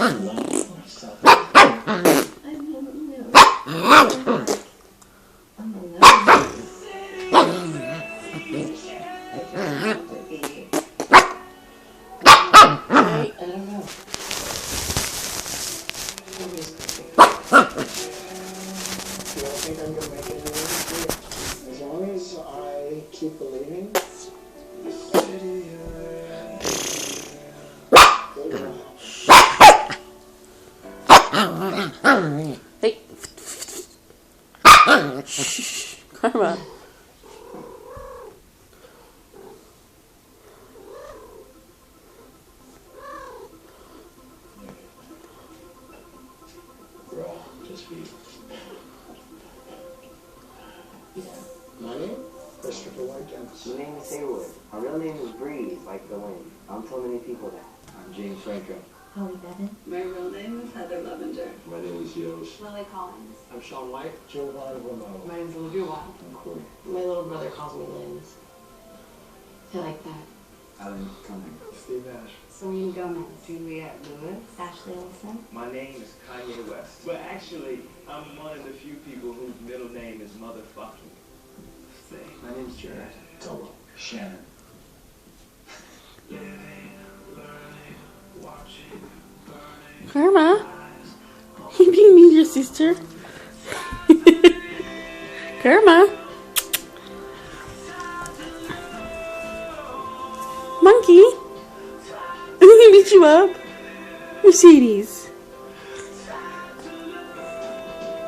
As long as I keep believing. Hey. Shh. Karma. Just be. My name? Christopher White Jones. My name is Haywood. My real name is Breeze, like the wind. I don't tell many people that. I'm James Franco. Holly Bevan. My real name is Heather Levenger. My name is Yosh. Lily Collins. I'm Sean White. Giovanni Romano. My name's Olivia White. I'm Corey. My little brother calls me Linz. I like that. Alan Cumming. Steve Nash. Serene Gomez. Juliette Lewis. Ashley Olsen. My name is Kanye West. But actually, I'm one of the few people whose middle name is motherfucking. My name's Jared. Tobo. Shannon. Karma. You being mean to your sister? Karma. Monkey. Is he gonna beat you up? Mercedes.